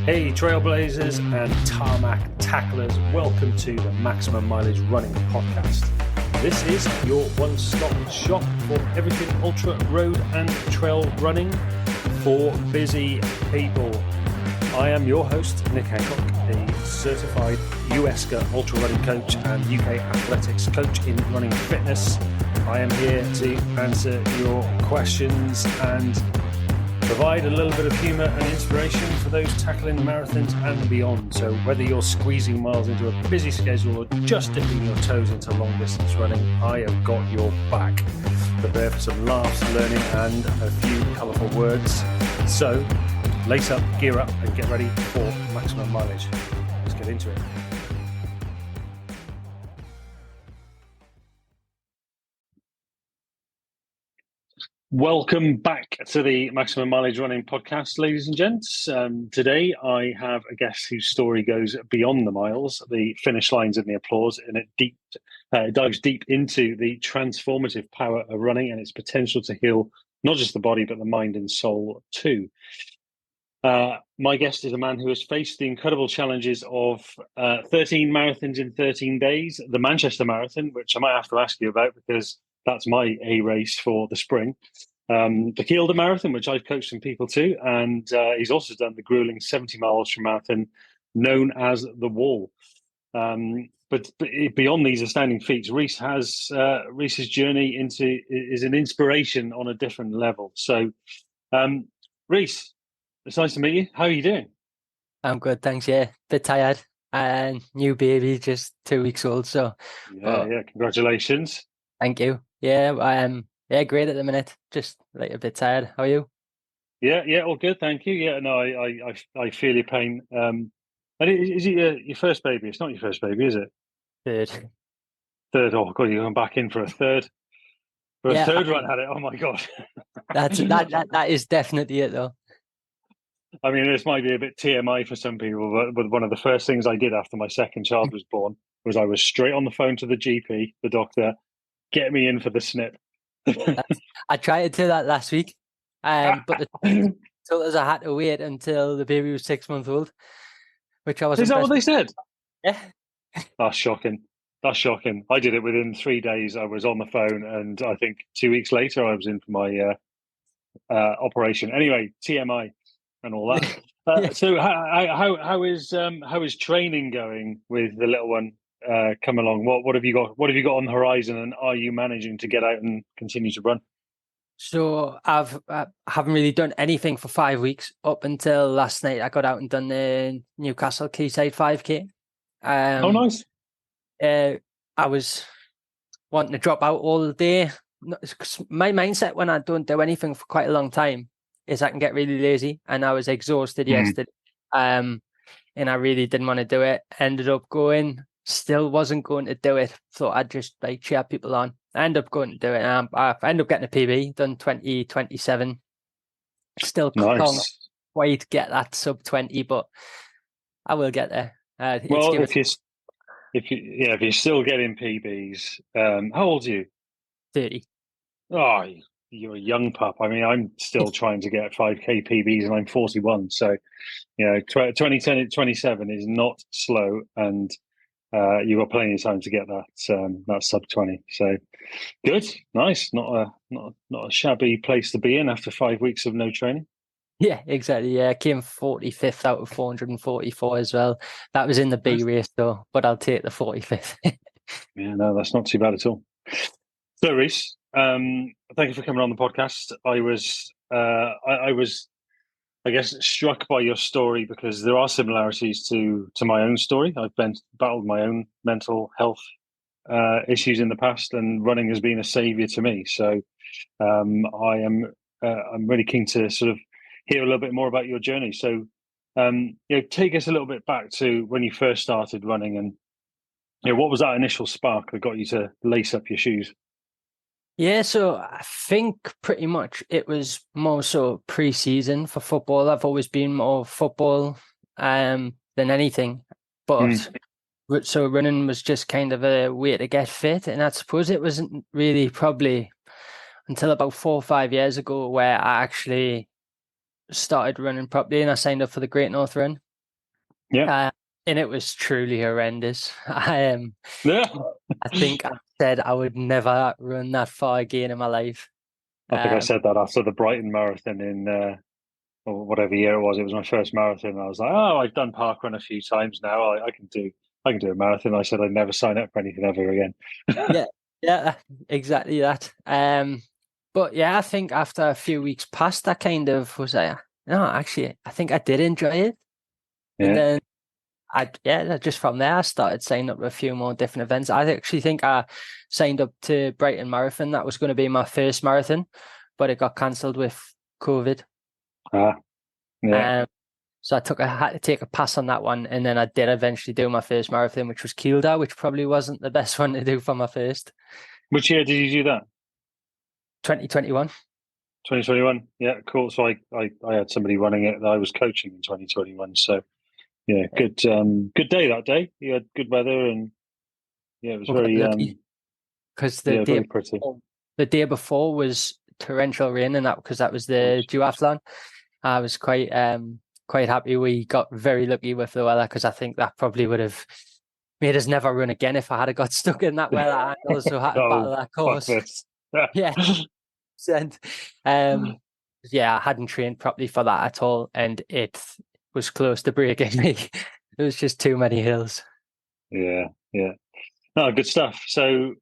Hey Trailblazers and Tarmac Tacklers, welcome to the Maximum Mileage Running Podcast. This is your one-stop shop for everything ultra, road and trail running for busy people. I am your host, Nick Hancock, a certified USCA ultra running coach and UK athletics coach in running fitness. I am here to answer your questions and provide a little bit of humour and inspiration for those tackling marathons and beyond. So whether you're squeezing miles into a busy schedule or just dipping your toes into long distance running, I have got your back. Prepare for some laughs, learning and a few colourful words. So lace up, gear up and get ready for maximum mileage. Let's get into it. Welcome back to the Maximum Mileage Running Podcast, ladies and gents. Today I have a guest whose story goes beyond the miles, the finish lines and the applause, and it dives deep into the transformative power of running and its potential to heal not just the body, but the mind and soul too. My guest is a man who has faced the incredible challenges of 13 marathons in 13 days, the Manchester Marathon, which I might have to ask you about because that's my A race for the spring. The Kielder Marathon, which I've coached some people to, and he's also done the gruelling 70-mile ultra marathon known as the Wall. But beyond these astounding feats, Reece's journey is an inspiration on a different level. So, Rhys, it's nice to meet you. How are you doing? I'm good, thanks. Yeah, bit tired. And new baby, just 2 weeks old. So, yeah, congratulations. Thank you. Yeah, great at the minute. Just like a bit tired. How are you? Yeah, all good, thank you. Yeah, no, I feel your pain. And is it your first baby? It's not your first baby, is it? Third. Third. Oh God, you're going back in for a third. For a Yeah, third run at it. Oh my God. that is definitely it though. I mean, this might be a bit TMI for some people, but one of the first things I did after my second child was born was I was straight on the phone to the GP, the doctor, get me in for the snip. I tried to do that last week, but the told us I had to wait until the baby was 6 months old, which I was. Is that what they said? Yeah. That's shocking. That's shocking. I did it within 3 days. I was on the phone, and I think 2 weeks later, I was in for my operation. Anyway, TMI and all that. Yeah. So, how is training going with the little one? Come along. What have you got? What have you got on the horizon? And are you managing to get out and continue to run? So I haven't really done anything for 5 weeks up until last night. I got out and done the Newcastle Quayside 5K. Oh, nice. I was wanting to drop out all day. My mindset when I don't do anything for quite a long time is I can get really lazy, and I was exhausted yesterday. And I really didn't want to do it. Ended up going, still wasn't going to do it. Thought I'd just like cheer people on. I ended up going to do it. I ended up getting a PB, done 20:27. Still can't quite get that sub 20, but I will get there. Well, if you're still getting PBs, how old are you? 30. Oh, you're a young pup. I mean, I'm still trying to get 5K PBs, and I'm 41. So, 2010 27 is not slow, and you've got plenty of time to get that sub 20. So, good, nice. Not a shabby place to be in after 5 weeks of no training. Yeah, exactly. Yeah, I came 45th out of 444 as well. That was in the B race though, but I'll take the 45th. Yeah, no, that's not too bad at all. So, Rhys, thank you for coming on the podcast. I was, I guess, struck by your story because there are similarities to my own story. I've battled my own mental health issues in the past, and running has been a savior to me. So, I'm really keen to sort of hear a little bit more about your journey. So, take us a little bit back to when you first started running, and what was that initial spark that got you to lace up your shoes? Yeah, so I think pretty much it was more so pre-season for football. I've always been more football than anything, but so running was just kind of a way to get fit, and I suppose it wasn't really probably until about 4 or 5 years ago where I actually started running properly, and I signed up for the Great North Run. Yeah. And it was truly horrendous. Yeah. I think I said I would never run that far again in my life. I think I Um, said that after the Brighton Marathon in or whatever year it was. It was my first marathon. I was like, oh, I've done parkrun a few times now. I can do a marathon. I said I'd never sign up for anything ever again. yeah, yeah, exactly that. But yeah, I think after a few weeks past, I kind of was like, no, actually, I think I did enjoy it. And Yeah. then just from there, I started signing up to a few more different events. I actually think I signed up to Brighton Marathon. That was going to be my first marathon, but it got cancelled with COVID. Ah, yeah. So I had to take a pass on that one, and then I did eventually do my first marathon, which was Kielder, which probably wasn't the best one to do for my first. Which year did you do that? 2021. 2021. Yeah, cool. So I had somebody running it that I was coaching in 2021. So yeah, Yeah, good day that day. You had good weather and yeah, it was we got very lucky because very pretty. the day before was torrential rain, and that because that was the duathlon. I was quite happy we got very lucky with the weather because I think that probably would have made us never run again if I had got stuck in that weather and also had to Oh, battle that fuck course. this. Yeah. And yeah, I hadn't trained properly for that at all, and it was close to breaking me. It was just too many hills. Yeah, yeah. No, good stuff. So,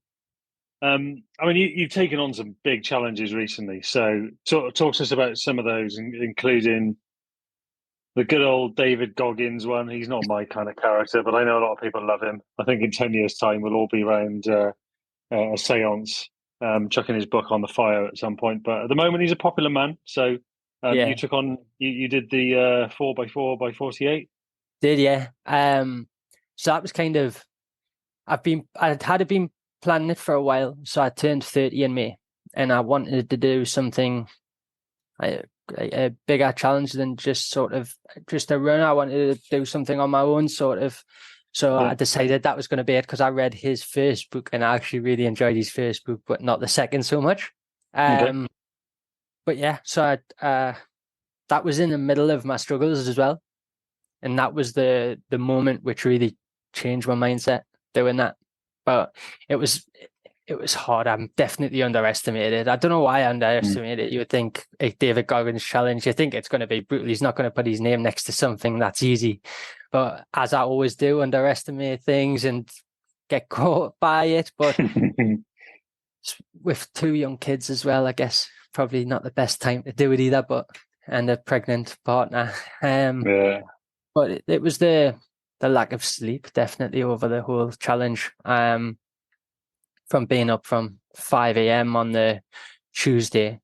I mean, you've taken on some big challenges recently. So, talk to us about some of those, including the good old David Goggins one. He's not my kind of character, but I know a lot of people love him. I think in 10 years' time, we'll all be around a seance, chucking his book on the fire at some point. But at the moment, he's a popular man. So, you Yeah, took on, you did the 4x4x48. did yeah. So that was kind of I'd been planning it for a while. So I turned 30 in May, and I wanted to do something a bigger challenge than just sort of just a run. I wanted to do something on my own, sort of. So Yeah. I decided that was going to be it because I read his first book and I actually really enjoyed his first book, but not the second so much. Okay. But yeah, so that was in the middle of my struggles as well, and that was the moment which really changed my mindset doing that. But it was it was hard. I'm definitely underestimated. I don't know why I underestimated it. You would think a David Goggins challenge, you think it's going to be brutal. He's not going to put his name next to something that's easy. But as I always do, underestimate things and get caught by it. But with two young kids as well, I guess probably not the best time to do it either. But and a pregnant partner. Yeah. But it was the lack of sleep definitely over the whole challenge. From being up from 5 a.m. on the Tuesday,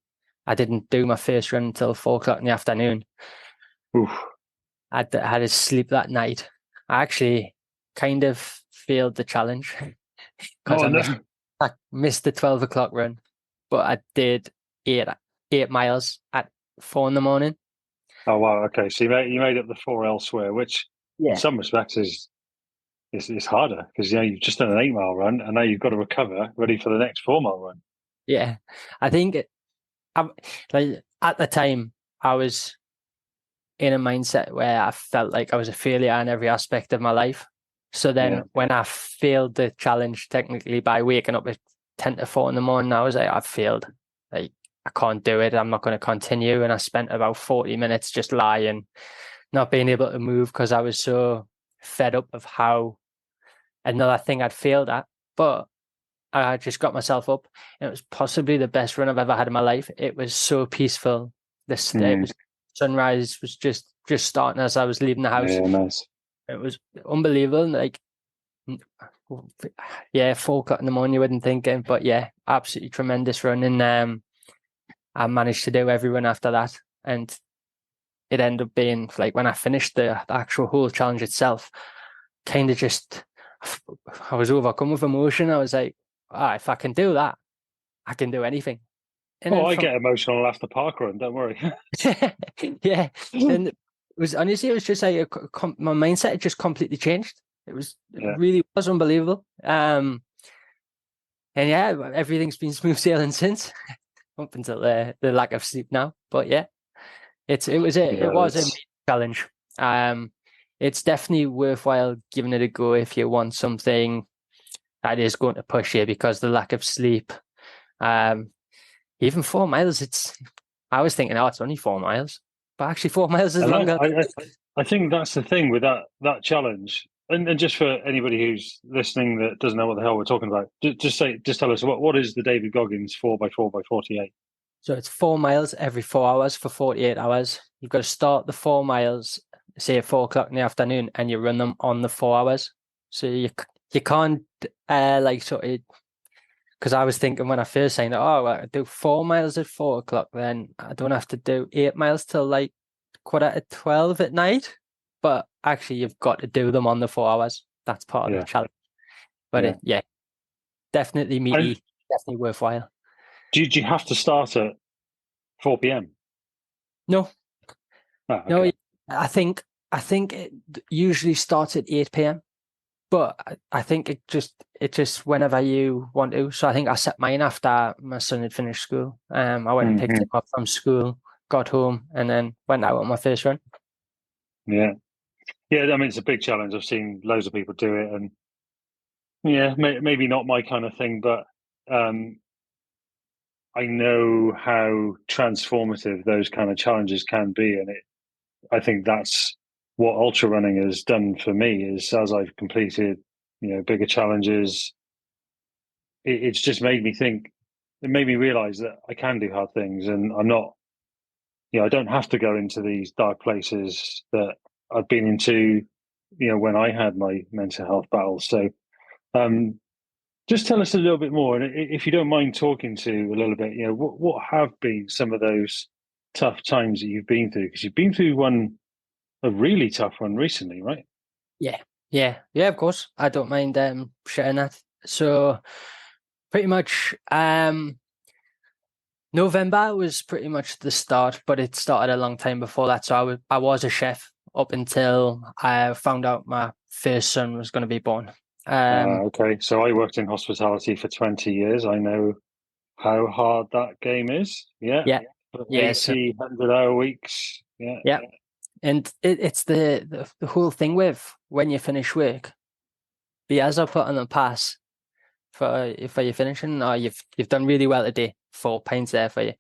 I didn't do my first run until 4 o'clock in the afternoon. Oof. I had to sleep that night. I actually kind of failed the challenge because Oh no. I missed the 12 o'clock run, but I did 8 miles at 4 in the morning. Oh wow. Okay. So you made up the four elsewhere, which in Yeah. some respects is harder because you've just done an 8 mile run and now you've got to recover, ready for the next 4 mile run. Yeah. I think like at the time I was in a mindset where I felt like I was a failure in every aspect of my life. So then Yeah. when I failed the challenge technically by waking up at 10 to 4 in the morning, I was like, I've failed. Like, I can't do it. I'm not going to continue. And I spent about 40 minutes just lying, not being able to move because I was so fed up of how another thing I'd failed at. But I just got myself up. And it was possibly the best run I've ever had in my life. It was so peaceful. It was sunrise was just starting as I was leaving the house. Yeah. Nice. It was unbelievable. Like, yeah, 4 o'clock in the morning, you wouldn't think it, but yeah, absolutely tremendous run. And I managed to do every run after that. And it ended up being like when I finished the actual whole challenge itself, kind of just, I was overcome with emotion. I was like, if I can do that, I can do anything. And Oh, then I from get emotional after park run. Don't worry. yeah, and it was honestly, it was just like my mindset had just completely changed. It Yeah. really was unbelievable. And yeah, everything's been smooth sailing since, up until the lack of sleep now. But yeah, it was Yeah. a challenge. it's definitely worthwhile giving it a go if you want something that is going to push you, because the lack of sleep, even 4 miles, I was thinking, oh, it's only 4 miles, but actually 4 miles is And longer. I think that's the thing with that challenge. And just for anybody who's listening that doesn't know what the hell we're talking about, just tell us what is the David Goggins 4x4x48? So it's 4 miles every 4 hours for 48 hours. You've got to start the 4 miles, say at 4 o'clock in the afternoon, and you run them on the 4 hours. So you can't like sort of, because I was thinking when I first saying, oh, well, I do 4 miles at 4 o'clock, then I don't have to do 8 miles till like 11:45 at night. But actually, you've got to do them on the 4 hours. That's part of the challenge. But definitely meaty, And definitely worthwhile. do you have to start at 4 p.m.? No, Oh, okay. no, I think it usually starts at 8 p.m. But I think it just whenever you want to. So I think I set mine after my son had finished school. I went and picked him up from school, got home, and then went out on my first run. Yeah. Yeah, I mean, it's a big challenge. I've seen loads of people do it, and maybe not my kind of thing, but I know how transformative those kind of challenges can be, and I think that's what ultra running has done for me. Is as I've completed, bigger challenges, it's just made me think. It made me realize that I can do hard things, and I'm not. I don't have to go into these dark places that I've been into. When I had my mental health battles. So, just tell us a little bit more, and if you don't mind talking to a little bit, what have been some of those tough times that you've been through? Because you've been through a really tough one recently, right? Yeah. Of course, I don't mind sharing that. So pretty much, November was pretty much the start, but it started a long time before that. So I was a chef up until I found out my first son was going to be born. Okay, so I worked in hospitality for 20 years. I know how hard that game is. Yeah, Yeah, yeah. So 80, 100-hour weeks. Yeah, yeah, and it's the whole thing with when you finish work, the as I put on the pass for you finishing, or you've done really well today, 4 pints there for you.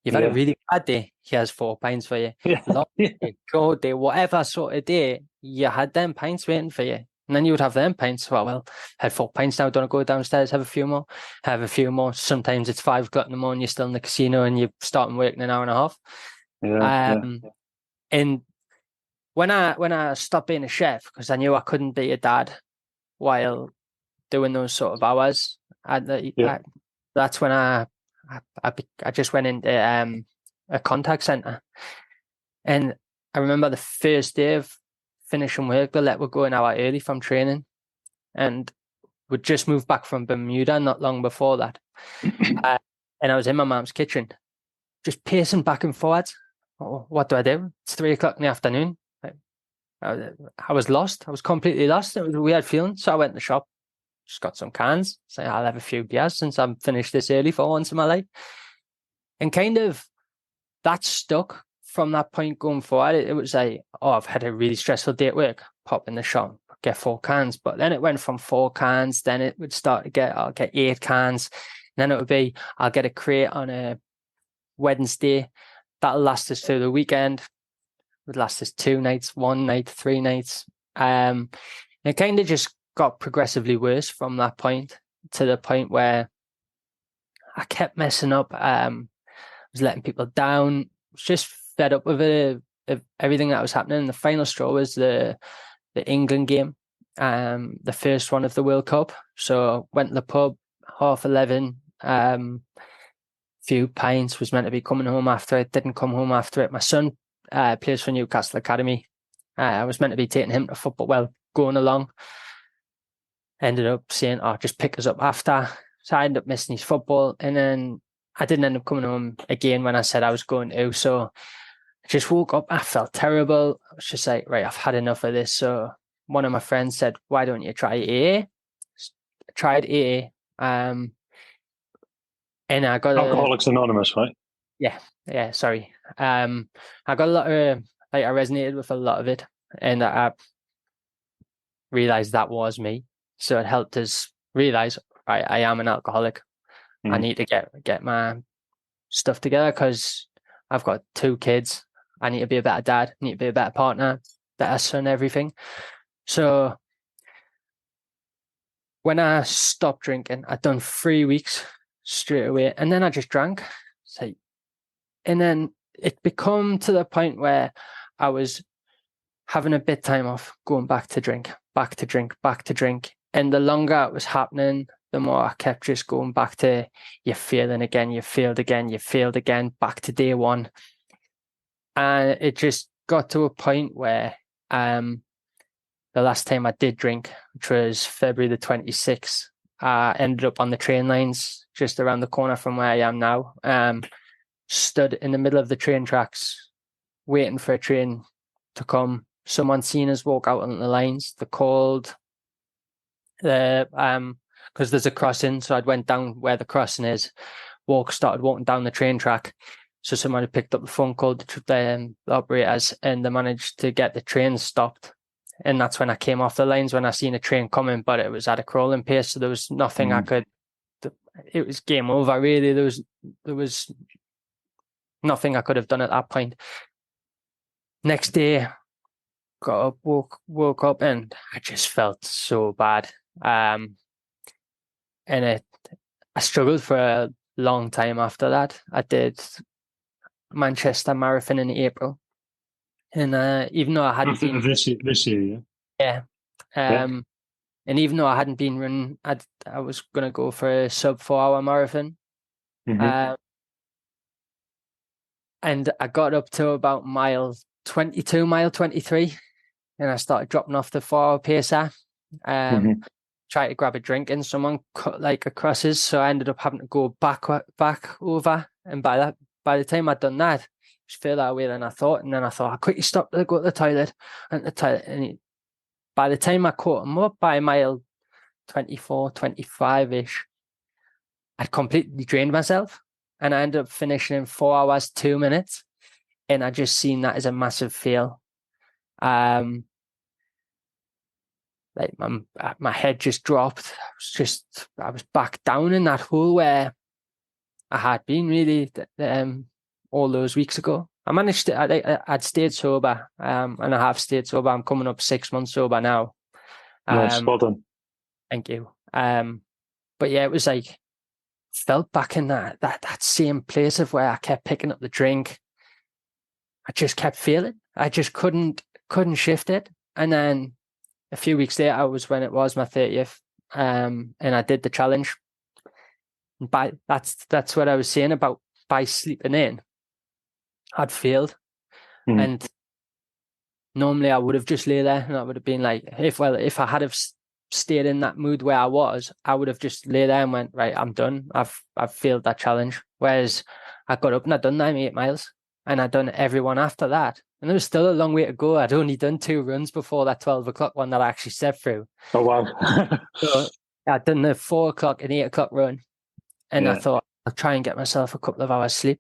You've had a yeah, really bad day, here's 4 pints for you. yeah, Long yeah, day, short day, whatever sort of day, you had them pints waiting for you. And then you would have them pints. Well, had 4 pints now, don't go downstairs, have a few more. Have a few more. Sometimes it's 5 o'clock in the morning, you're still in the casino and you're starting work in an hour and a half. yeah, And when I stopped being a chef, because I knew I couldn't be a dad while doing those sort of hours, yeah. that's when I just went into a contact center. And I remember the first day of finishing work, they let me go an hour early from training, and we'd just moved back from Bermuda not long before that. And I was in my mom's kitchen, just pacing back and forwards. Oh, what do I do? It's 3 o'clock in the afternoon. I was lost. I was completely lost. It was a weird feeling. So I went in the shop, just got some cans. Say, I'll have a few beers since I'm finished this early for once in my life. And kind of that stuck from that point going forward. It was like, oh, I've had a really stressful day at work. Pop in the shop, get 4 cans. But then it went from 4 cans. Then it would start to I'll get 8 cans. And then it would be, I'll get a crate on a Wednesday. That'll last us through the weekend. Would last us 2 nights, 1 night, 3 nights. It kind of just got progressively worse from that point to the point where I kept messing up. Was letting people down. Was just fed up with it, of everything that was happening. The final straw was the England game, the first one of the World Cup. So went to the pub, 11:30. Few pints, was meant to be coming home after it. Didn't come home after it. My son plays for Newcastle Academy. I was meant to be taking him to football. Well, going along. Ended up saying, "Oh, just pick us up after." So I ended up missing his football, and then I didn't end up coming home again when I said I was going to. So I just woke up. I felt terrible. I was just like, right, I've had enough of this. So one of my friends said, "Why don't you try AA?" I tried AA, and I got Alcoholics Anonymous, right? yeah. Sorry, I got a lot of I resonated with a lot of it, and realized that was me. So it helped us realize, right, I am an alcoholic. I need to get my stuff together because I've got 2 kids. I need to be a better dad. I need to be a better partner, better son, everything. So when I stopped drinking, I'd done 3 weeks straight away, and then I just drank. So, and then it become to the point where I was having a bit time off, going back to drink, back to drink, back to drink. And the longer it was happening, the more I kept just going back to, you're failing again, you failed again, you failed again, back to day one. And it just got to a point where the last time I did drink, which was February the 26th, I ended up on the train lines just around the corner from where I am now. Stood in the middle of the train tracks, waiting for a train to come. Someone seen us walk out on the lines. They called because there's a crossing, so I'd went down where the crossing is. Started walking down the train track. So someone had picked up the phone, called the operators, and they managed to get the train stopped. And that's when I came off the lines, when I seen a train coming, but it was at a crawling pace, so there was nothing I could. It was game over, really. There was nothing I could have done at that point. Next day, got up, woke up, and I just felt so bad. And I struggled for a long time after that. I did Manchester Marathon in April, and even though I hadn't been this year, yeah. And even though I hadn't been running, I was going to go for a sub 4-hour marathon. And I got up to about mile 22, mile 23, and I started dropping off the 4-hour pacer. Tried to grab a drink, and someone cut like across us, so I ended up having to go back over. And by the time I'd done that, it was further away than I thought. And then I thought I quickly stopped to go to the toilet, and by the time I caught him up by mile 24, 25-ish, I'd completely drained myself, and I ended up finishing in 4 hours, 2 minutes. And I just seen that as a massive fail. Like my head just dropped. I was back down in that hole where I had been really all those weeks ago. I managed to, I'd stayed sober, and I have stayed sober. I'm coming up 6 months sober now. Nice, well done. Thank you. But yeah, it was like, felt back in that same place of where I kept picking up the drink. I just kept feeling. I just couldn't shift it. And then a few weeks later was when it was my 30th, and I did the challenge. And that's what I was saying about, by sleeping in, I'd failed. And normally I would have just lay there, and I would have been like, if I had have stayed in that mood where I was, I would have just lay there and went, right, I'm done. I've failed that challenge. Whereas I got up and I'd done 98 miles, and I'd done everyone after that. And there was still a long way to go. I'd only done 2 runs before that 12 o'clock one that I actually stepped through. Oh, wow. So I'd done the 4 o'clock and 8 o'clock run. And I thought, I'll try and get myself a couple of hours sleep.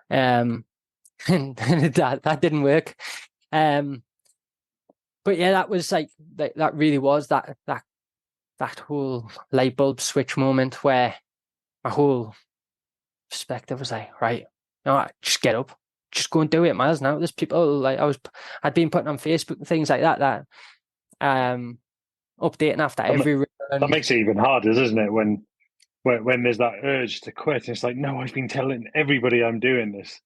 And that didn't work. But yeah, that was like, that really was that whole light bulb switch moment where my whole perspective was like, right, no, just get up, just go and do 8 miles now. There's people like I'd been putting on Facebook and things like that updating after every run. That makes it even harder, doesn't it? When there's that urge to quit, it's like, no, I've been telling everybody I'm doing this.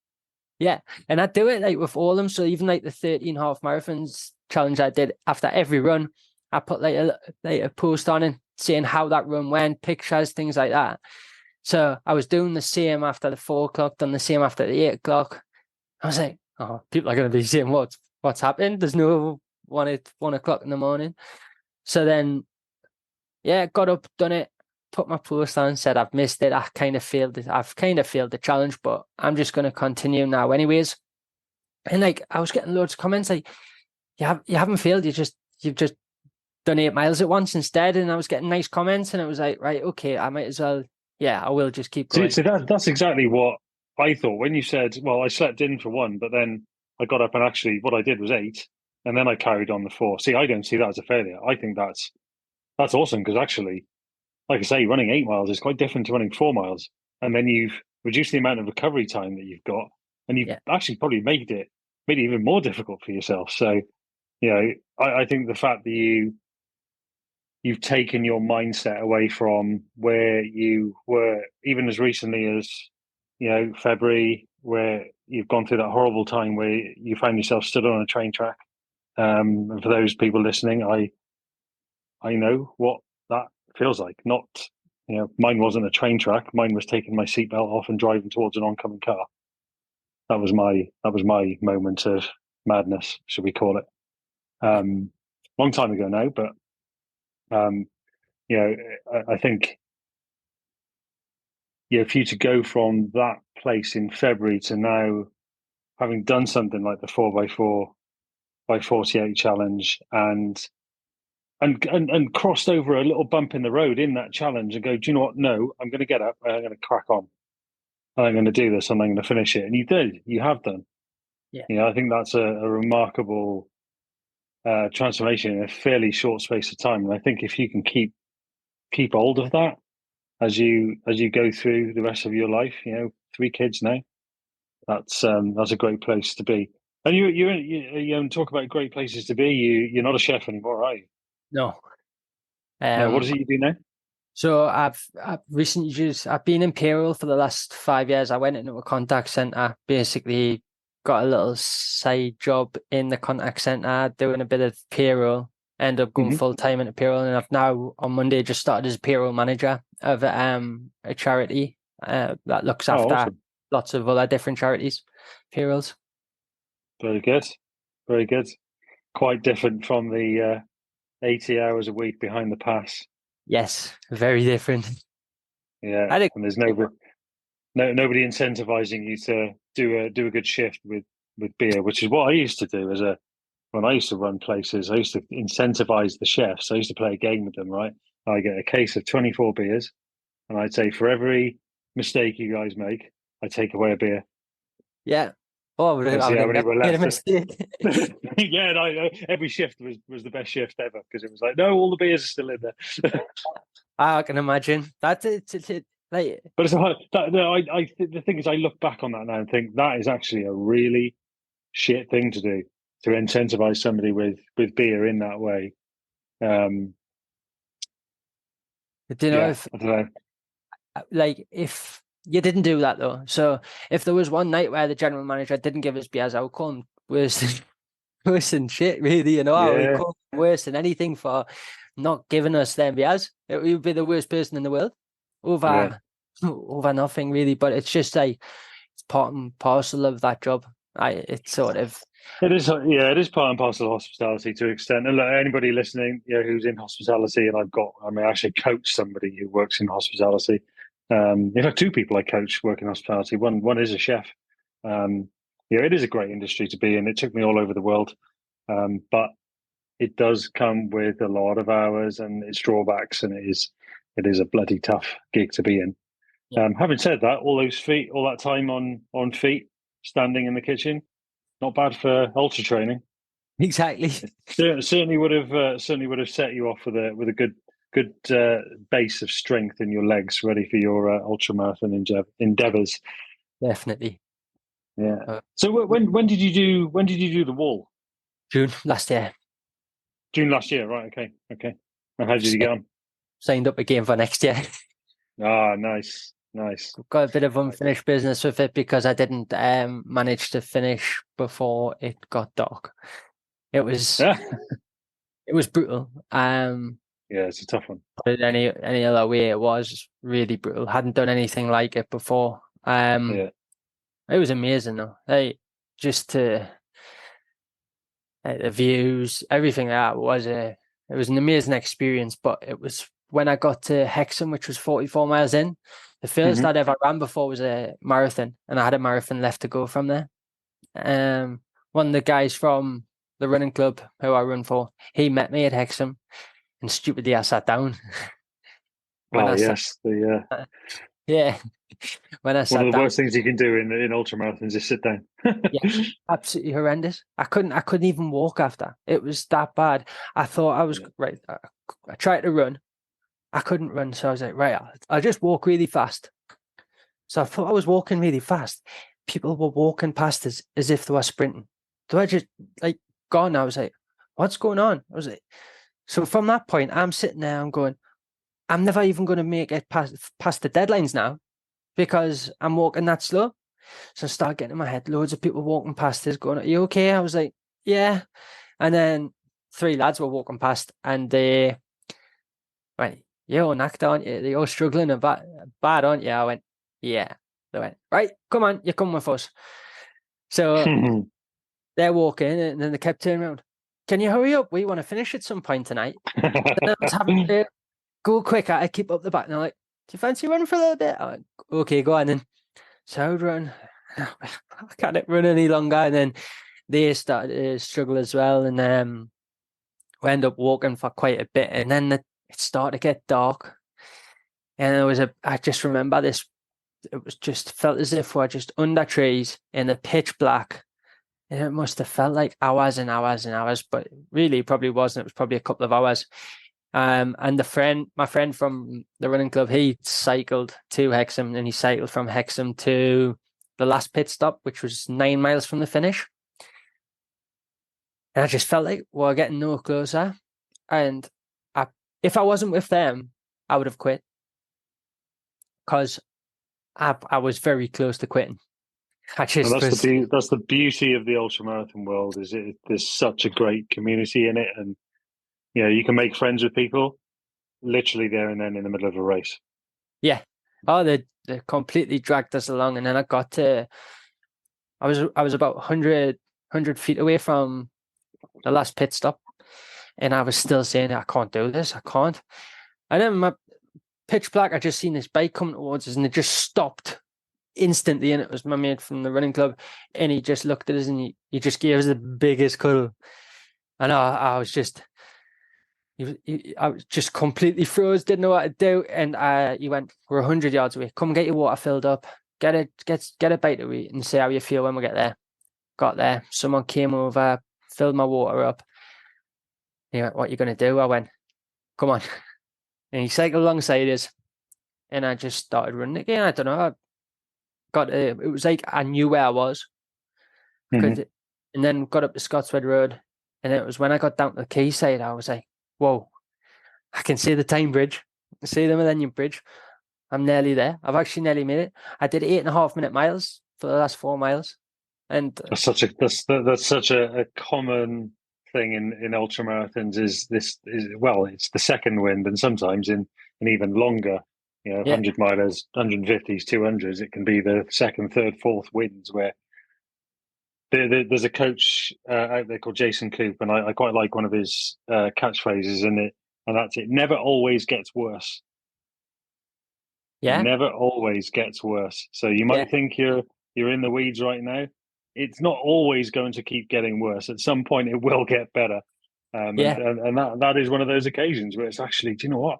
Yeah, and I do it like with all of them. So even like the 13 half marathons challenge I did, after every run, I put like a post on it saying how that run went, pictures, things like that. So I was doing the same after the 4 o'clock, done the same after the 8 o'clock. I was like, oh, people are going to be saying what's happened. There's no 1 o'clock in the morning. So then, yeah, got up, done it, put my post on, said I've missed it. I've kind of failed the challenge, but I'm just going to continue now anyways. And like, I was getting loads of comments like, you haven't failed. You've just done 8 miles at once instead. And I was getting nice comments, and it was like, right, okay, I might as well. Yeah, I will just keep going. So that's exactly what I thought when you said, well, I slept in for 1, but then I got up and actually what I did was 8. and then I carried on the 4. See, I don't see that as a failure. I think that's awesome because actually, like I say, running 8 miles is quite different to running 4 miles, and then you've reduced the amount of recovery time that you've got, and you've Yeah. actually probably made it even more difficult for yourself. So, I think the fact that you've taken your mindset away from where you were even as recently as February, where you've gone through that horrible time where you found yourself stood on a train track. And for those people listening, I know what that feels like. Not, mine wasn't a train track. Mine was taking my seatbelt off and driving towards an oncoming car. That was my moment of madness, should we call it? Long time ago now, but um, I think for you to go from that place in February to now having done something like the 4x4 by 48 challenge and crossed over a little bump in the road in that challenge and go, do you know what? No, I'm going to get up and I'm going to crack on. And I'm going to do this and I'm going to finish it. And you have done. Yeah. I think that's a remarkable transformation in a fairly short space of time. And I think if you can keep hold of that as you go through the rest of your life, 3 kids now, that's a great place to be. And you talk about great places to be. You're not a chef anymore, are you? No. No. What is it you do now? So I've recently I've been in payroll for the last 5 years. I went into a contact center, basically got a little side job in the contact center, doing a bit of payroll, end up going Mm-hmm. full time into payroll, and I've now on Monday just started as a payroll manager of a charity that looks Oh, after awesome. lots of other different charities, payrolls. Very good. Very good. Quite different from the 80 hours a week behind the pass. Yes, very different. Yeah, I think and there's nobody incentivizing you to do a good shift with beer, which is what I used to do when I used to run places. I used to incentivize the chefs. I used to play a game with them, right? I get a case of 24 beers, and I'd say for every mistake you guys make, I take away a beer. yeah. Oh, And I see would how have many never were made a left. mistake. Yeah, and every shift was the best shift ever because it was like, no, all the beers are still in there. I can imagine that. Like, But it's a hard, that, no, the thing is, I look back on that now and think that is actually a really shit thing to do, to incentivize somebody with beer in that way. do you know Yeah, if I don't know. if you didn't do that though? So if there was one night where the general manager didn't give us beers, I would call him worse than worse than shit. Really, I would Yeah, call him worse than anything for not giving us them beers. It would be the worst person in the world yeah. over over nothing really. But it's just like it's part and parcel of that job. It's sort of It is, yeah, it is part and parcel of hospitality to an extent. And look, anybody listening, who's in hospitality, and I actually coach somebody who works in hospitality. In fact, 2 people I coach work in hospitality. One is a chef. It is a great industry to be in. It took me all over the world, but it does come with a lot of hours and its drawbacks, and it is a bloody tough gig to be in. yeah, Having said that, all those feet, all that time on feet, standing in the kitchen, not bad for ultra training. exactly. Certainly would have set you off with a good base of strength in your legs, ready for your ultramarathon endeavors. Definitely. Yeah. Uh, So when did you do the wall? June last year. June last year, right? Okay, okay. And how did you get on? Signed up again for next year. Ah, nice, nice. Got a bit of unfinished business with it because I didn't manage to finish before it got dark. It was Yeah, it was brutal. yeah, it's a tough one. But any other way, it was really brutal. Hadn't done anything like it before. Yeah. It was amazing though. Like just to the views, everything like that it was an amazing experience. But it was when I got to Hexham, which was 44 miles in. The furthest Hmm. I'd ever ran before was a marathon, and I had a marathon left to go from there. One of the guys from the running club who I run for, he met me at Hexham, and stupidly I sat down when Oh I sat. yes, the Yeah. When I One of sat the down, worst things you can do in ultra marathons is sit down. yeah, absolutely horrendous. I couldn't even walk after. It was that bad. I thought I was Yeah. right. I tried to run. I couldn't run, so I was like, right, I'll just walk really fast. So I thought I was walking really fast. People were walking past as if they were sprinting. So I just like gone. I was like, what's going on? I was like, so from that point, I'm sitting there. I'm going, I'm never even going to make it past the deadlines now because I'm walking that slow. So I start getting in my head, loads of people walking past us going, are you okay? I was like, yeah. And then three lads were walking past and they went, you're knacked, aren't you? You're struggling a bad, aren't you? I went, yeah. They went, right, come on, you come with us. So they're walking and then they kept turning around. Can you hurry up? We want to finish at some point tonight. Then I was having to go quicker. I keep up the back. And they're like, do you fancy running for a little bit? I went, okay, go on then. So I would run. I can't run any longer. And then they started to struggle as well. And we ended up walking for quite a bit. And then it started to get dark. And I just remember this, it was just felt as if we're just under trees in the pitch black. And it must have felt like hours and hours and hours, but really it probably wasn't. It was probably a couple of hours. And my friend from the running club, he cycled to Hexham and he cycled from Hexham to the last pit stop, which was 9 miles from the finish. And I just felt like we're getting no closer. And if I wasn't with them, I would have quit because I was very close to quitting. I And just was, that's the beauty of the ultra marathon world is there's such a great community in it, and you can make friends with people literally there and then in the middle of a race. yeah. Oh, they completely dragged us along. And then I was about 100 feet away from the last pit stop. And I was still saying, I can't do this. I can't. And then my pitch black, I just seen this bike coming towards us and it just stopped instantly. And it was my mate from the running club. And he just looked at us and he just gave us the biggest cuddle. And I was just, I was just completely froze, didn't know what to do. And he went, we're 100 yards away. Come get your water filled up. Get a bite to eat and see how you feel when we get there. Got there. Someone came over, filled my water up. He went, what are you going to do? I went, come on. And he cycled alongside us. And I just started running again. I don't know. It was like I knew where I was. Mm-hmm. And then got up to Scotswed Road. And it was when I got down to the quayside, I was like, whoa, I can see the Tyne Bridge. I can see the Millennium Bridge. I'm nearly there. I've actually nearly made it. I did 8.5 minute miles for the last 4 miles. And That's such a common thing in ultra marathons it's the second wind, and sometimes in even longer, yeah, 100 milers, 150s, 200s, it can be the second, third, fourth winds where there's a coach out there called Jason Coop, and I quite like one of his catchphrases, and that's it. Never always gets worse. It yeah, never always gets worse. So you yeah, might think you're in the weeds right now. It's not always going to keep getting worse. At some point, it will get better. yeah, And that is one of those occasions where it's actually, do you know what?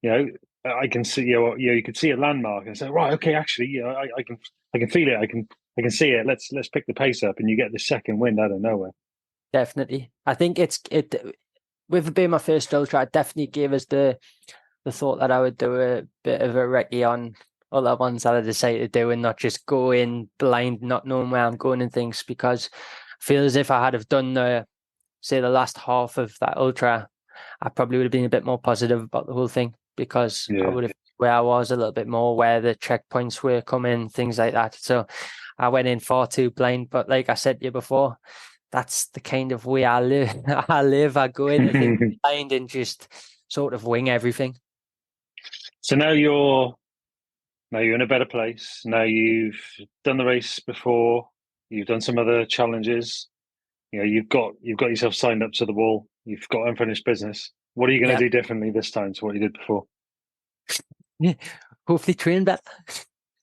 You know, I can see you could see a landmark and say, right, okay, actually, I can feel it. I can see it. Let's pick the pace up, and you get the second wind out of nowhere. definitely. I think with it being my first ultra, it definitely gave us the thought that I would do a bit of a recce on other ones that I decided to do and not just go in blind, not knowing where I'm going and things, because I feel as if I had have done the last half of that ultra, I probably would have been a bit more positive about the whole thing because I Yeah. would have where I was a little bit more, where the checkpoints were coming, things like that. So I went in far too blind. But like I said to you before, that's the kind of way I live. I go into things blind and just sort of wing everything. So now you're in a better place. Now you've done the race before. You've done some other challenges. You've got yourself signed up to the wall. You've got unfinished business. What are you going Yeah. to do differently this time to what you did before? Hopefully train better.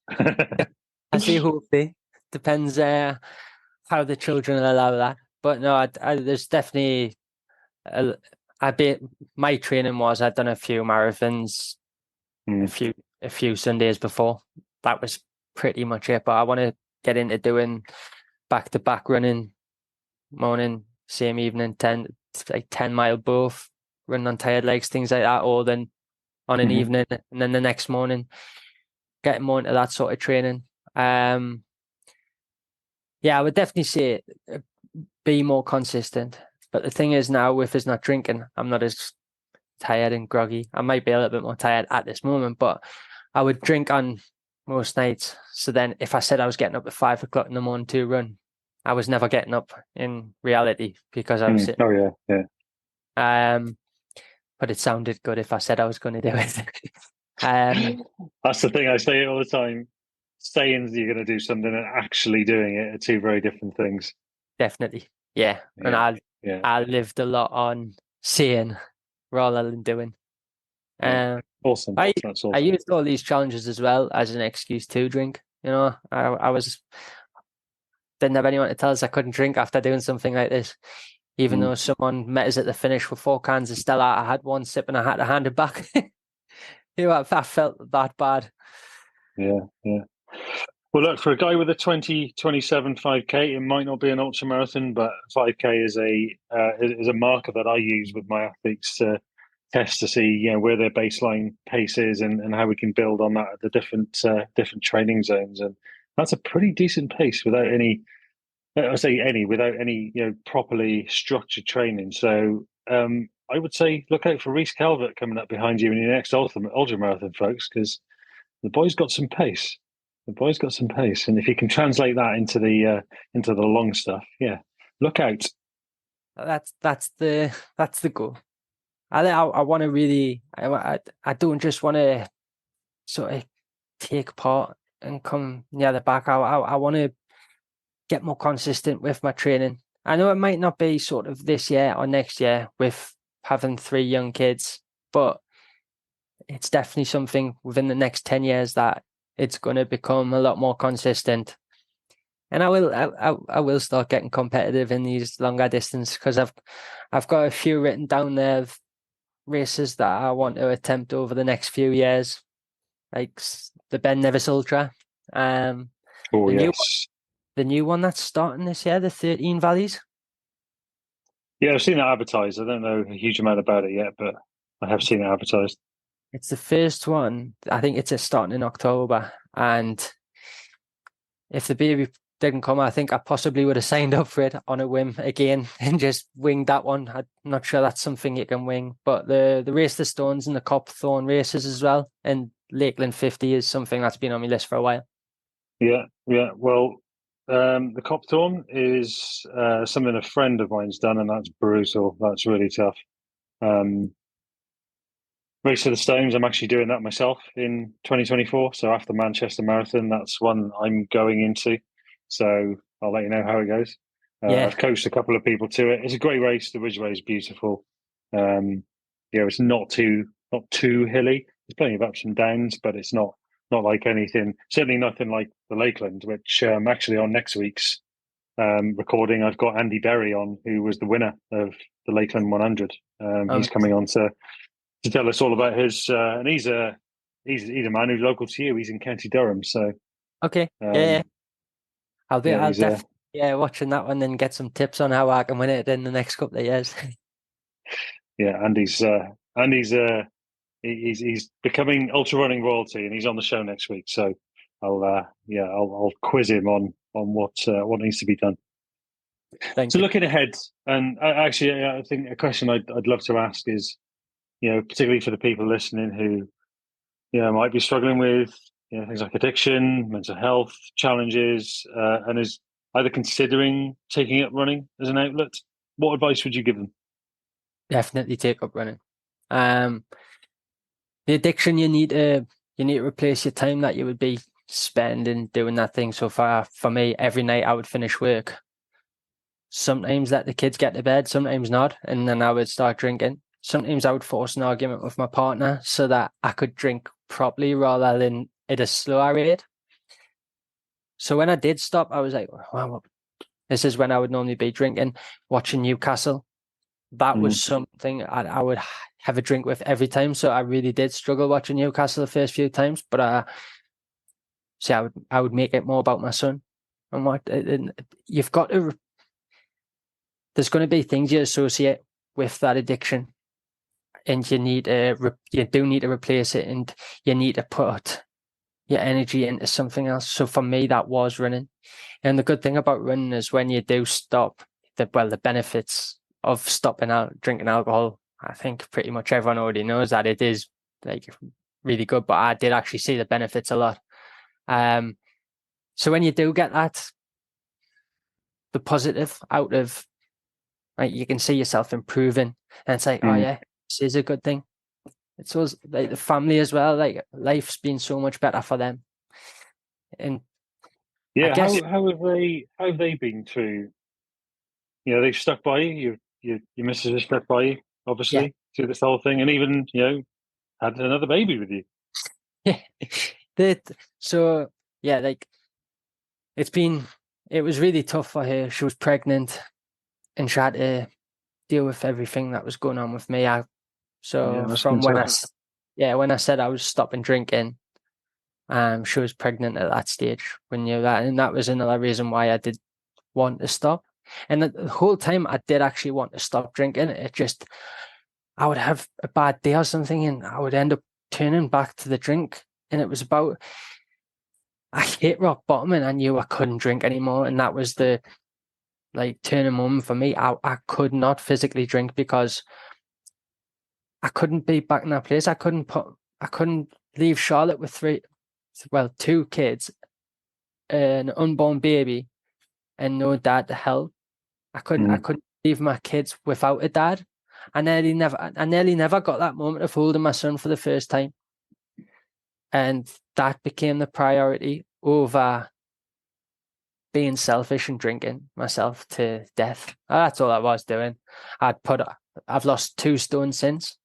I say hopefully. Depends how the children allow that. But no, there's definitely a, I bet my training was I'd done a few marathons, a Mm. few a few Sundays before. That was pretty much it. But I want to get into doing back-to-back running, morning, same evening, 10-mile both, running on tired legs, things like that, or then on an evening, and then the next morning, getting more into that sort of training. I would definitely say be more consistent. But the thing is now, with us not drinking, I'm not as tired and groggy. I might be a little bit more tired at this moment, but I would drink on most nights. So then if I said I was getting up at 5 o'clock in the morning to run, I was never getting up in reality because I was sitting. Oh, yeah. But it sounded good if I said I was going to do it. That's the thing I say all the time. Saying you're going to do something and actually doing it are two very different things. Definitely. Yeah. And I lived a lot on saying rather than doing. Awesome. That's awesome. I used all these challenges as well as an excuse to drink. You know, I didn't have anyone to tell us I couldn't drink after doing something like this. Even though someone met us at the finish with 4 cans of Stella, I had one sip and I had to hand it back. I felt that bad. Yeah. Well, look, for a guy with a 2027 5K, it might not be an ultra marathon, but 5K is a marker that I use with my athletes to test to see where their baseline pace is and how we can build on that at the different training zones. And that's a pretty decent pace without any properly structured training. So I would say look out for Reece Calvert coming up behind you in your next ultra marathon, folks, because the boy's got some pace. And if you can translate that into the long stuff, look out. That's the goal. I want to really. I don't just want to sort of take part and come near the back. I want to get more consistent with my training. I know it might not be sort of this year or next year with having 3 young kids, but it's definitely something within the next 10 years that it's going to become a lot more consistent. And I will start getting competitive in these longer distance because I've got a few written down there of races that I want to attempt over the next few years, like the Ben Nevis Ultra. The new one that's starting this year, the 13 Valleys. Yeah, I've seen it advertised. I don't know a huge amount about it yet, but I have seen it advertised. It's the first one. I think it's starting in October. And if the baby didn't come, I think I possibly would have signed up for it on a whim again and just winged that one. I'm not sure that's something you can wing. But the Race the Stones and the Copthorne races as well, and Lakeland 50 is something that's been on my list for a while. Yeah. Well, the Copthorne is something a friend of mine's done, and that's brutal. That's really tough. Race of the Stones, I'm actually doing that myself in 2024. So after Manchester Marathon, that's one I'm going into. So I'll let you know how it goes. I've coached a couple of people to it. It's a great race. The Ridgeway is beautiful. It's not too hilly. There's plenty of ups and downs, but it's not like anything. Certainly nothing like the Lakeland, which actually on next week's recording, I've got Andy Berry on, who was the winner of the Lakeland 100. He's coming on to tell us all about his, and he's a man who's local to you. He's in County Durham, so okay, I'll definitely watching that one and get some tips on how I can win it in the next couple of years. Andy's he's becoming ultra running royalty, and he's on the show next week. So I'll quiz him on what needs to be done. Thank you. Looking ahead, and actually, I think a question I'd love to ask is, particularly for the people listening who, might be struggling with, things like addiction, mental health challenges, and is either considering taking up running as an outlet. What advice would you give them? Definitely take up running. The addiction, you need to replace your time that you would be spending doing that thing. So for me, every night I would finish work. Sometimes let the kids get to bed, sometimes not, and then I would start drinking. Sometimes I would force an argument with my partner so that I could drink properly rather than at a slower rate. So when I did stop, I was like, wow, this is when I would normally be drinking, watching Newcastle. that was something I would have a drink with every time. So I really did struggle watching Newcastle the first few times, but see, I would make it more about my son and what and you've got to. There's going to be things you associate with that addiction, and you do need to replace it, and you need to put your energy into something else. So for me, that was running. And the good thing about running is when you do stop, the benefits of stopping out drinking alcohol, I think pretty much everyone already knows that it is like really good, but I did actually see the benefits a lot. So when you do get the positive out of, right, you can see yourself improving, and it's like, oh yeah, this is a good thing. It's always like the family as well, like life's been so much better for them. And yeah, I guess how have they been through? You know, they've stuck by you. Your missus has stuck by you, yeah. obviously, through this whole thing, and even had another baby with you. Yeah. So yeah, like it was really tough for her. She was pregnant and she had to deal with everything that was going on with me. Yeah, So that's been from when tough. when I said I was stopping drinking, she was pregnant at that stage. We knew that, and that was another reason why I did want to stop. And the whole time I did actually want to stop drinking. It just, I would have a bad day or something, and I would end up turning back to the drink. And it was about, I hit rock bottom and I knew I couldn't drink anymore. And that was the turning moment for me. I could not physically drink because I couldn't be back in that place. I couldn't leave Charlotte with two kids, an unborn baby, and no dad to help. I couldn't leave my kids without a dad. I nearly never got that moment of holding my son for the first time. And that became the priority over being selfish and drinking myself to death. That's all I was doing. I've lost 2 stone since.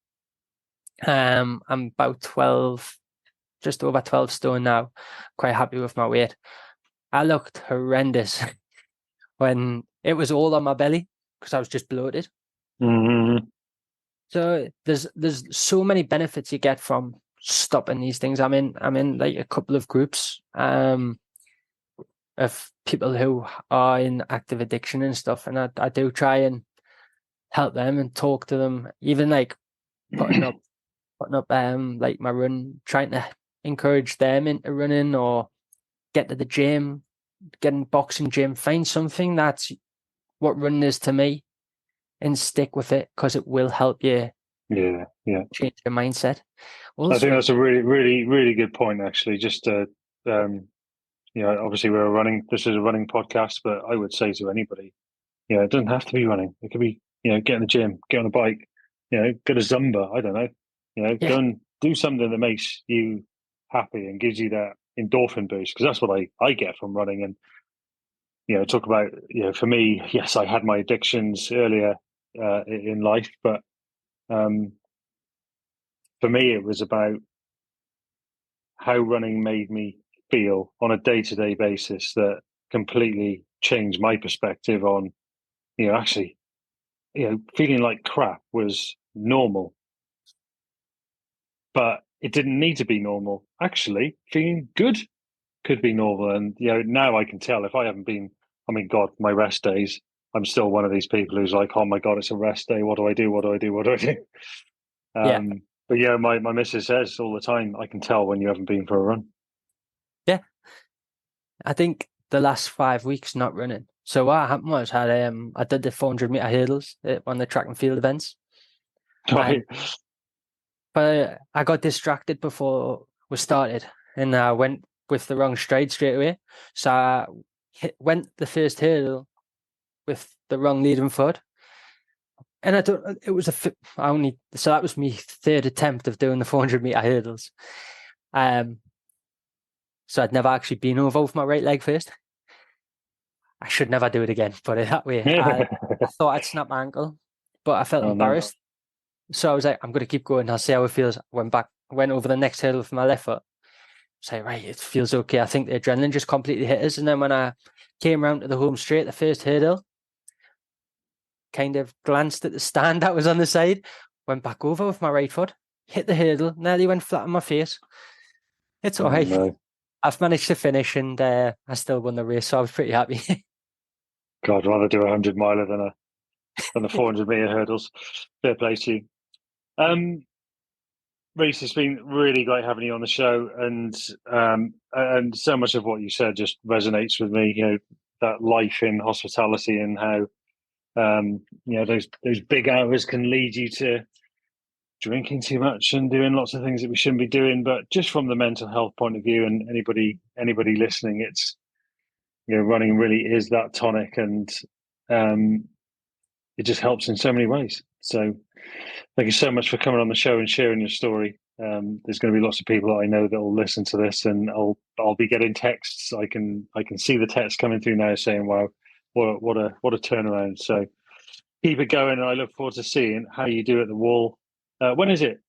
I'm about 12, just over 12 stone now. Quite happy with my weight. I looked horrendous when it was all on my belly because I was just bloated. Mm-hmm. So there's so many benefits you get from stopping these things. I'm in like a couple of groups of people who are in active addiction and stuff, and I do try and help them and talk to them, even like putting up like my run, trying to encourage them into running or get to the gym, get in boxing gym, find something that's what running is to me and stick with it because it will help you Yeah, change your mindset. I think Also, that's a really, really, really good point, actually. Just obviously this is a running podcast, but I would say to anybody, it doesn't have to be running. It could be, get in the gym, get on a bike, go to Zumba. I don't know, yeah, go and do something that makes you happy and gives you that endorphin boost. Because that's what I get from running. And, talk about, for me, yes, I had my addictions earlier in life, but um, for me, it was about how running made me feel on a day-to-day basis that completely changed my perspective on, actually, feeling like crap was normal, but it didn't need to be normal. Actually, feeling good could be normal. And, now I can tell if I haven't been, I mean, God, my rest days, I'm still one of these people who's like, oh my God, it's a rest day. What do I do? What do I do? What do I do? yeah, But yeah, my missus says all the time, I can tell when you haven't been for a run. yeah. I think the last 5 weeks not running. So what happened was I did the 400-meter hurdles on the track and field events, Right. but I got distracted before we started, and I went with the wrong stride straight away. So I went the first hurdle with the wrong leading foot, and I don't. It was so that was my 3rd attempt of doing the 400-meter hurdles. So I'd never actually been over with my right leg first. I should never do it again, put it that way. I thought I'd snap my ankle, but I felt Oh no. embarrassed. So I was like, I'm going to keep going. I'll see how it feels. Went over the next hurdle with my left foot. Say, right, it feels okay. I think the adrenaline just completely hit us. And then when I came around to the home straight, the first hurdle, kind of glanced at the stand that was on the side, went back over with my right foot, hit the hurdle, nearly went flat on my face. It's all right. No. I've managed to finish, and I still won the race, so I was pretty happy. God, I'd rather do 100-miler than the 400-meter hurdles. Fair play to you. Rhys, it's been really great having you on the show, and so much of what you said just resonates with me. You know, that life in hospitality and how those big hours can lead you to drinking too much and doing lots of things that we shouldn't be doing. But just from the mental health point of view, and anybody listening, it's, you know, running really is that tonic, and it just helps in so many ways. So thank you so much for coming on the show and sharing your story. There's going to be lots of people that I know that will listen to this, and I'll be getting texts. I can see the texts coming through now saying, "Wow, what a turnaround!" So keep it going, and I look forward to seeing how you do at the wall. When is it?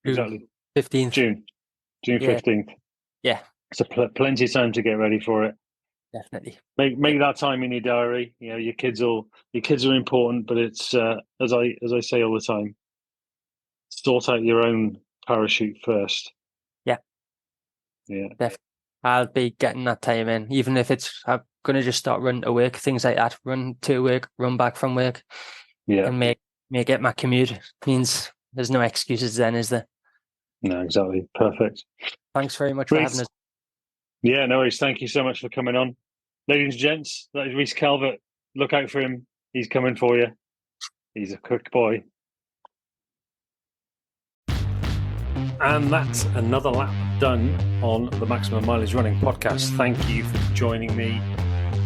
Exactly. 15th. June 15th. Yeah. So plenty of time to get ready for it. Definitely. Make that time in your diary. You know, your kids are important, but it's as I say all the time, sort out your own parachute first. Yeah. Yeah. Definitely. I'll be getting that time in, even if it's I'm gonna just start running to work, things like that. Run to work, run back from work. Yeah. And make it my commute. Means there's no excuses then, is there? No, exactly. Perfect. Thanks very much for having us. Yeah, no worries. Thank you so much for coming on. Ladies and gents, that is Reece Calvert. Look out for him. He's coming for you. He's a quick boy. And that's another lap done on the Maximum Mileage Running podcast. Thank you for joining me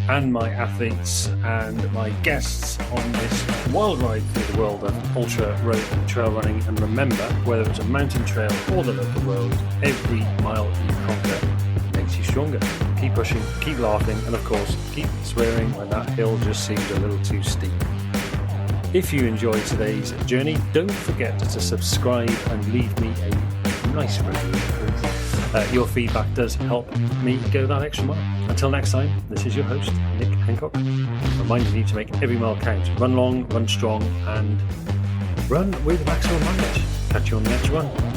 and my athletes and my guests on this wild ride through the world of ultra, road and trail running. And remember, whether it's a mountain trail or the local road, every mile you conquer makes you stronger. Keep pushing, keep laughing, and of course, keep swearing when that hill just seems a little too steep. If you enjoyed today's journey, don't forget to subscribe and leave me a nice review. Your feedback does help me go that extra mile. Until next time, this is your host, Nick Hancock, reminding you to make every mile count. Run long, run strong, and run with maximum mileage. Catch you on the next run.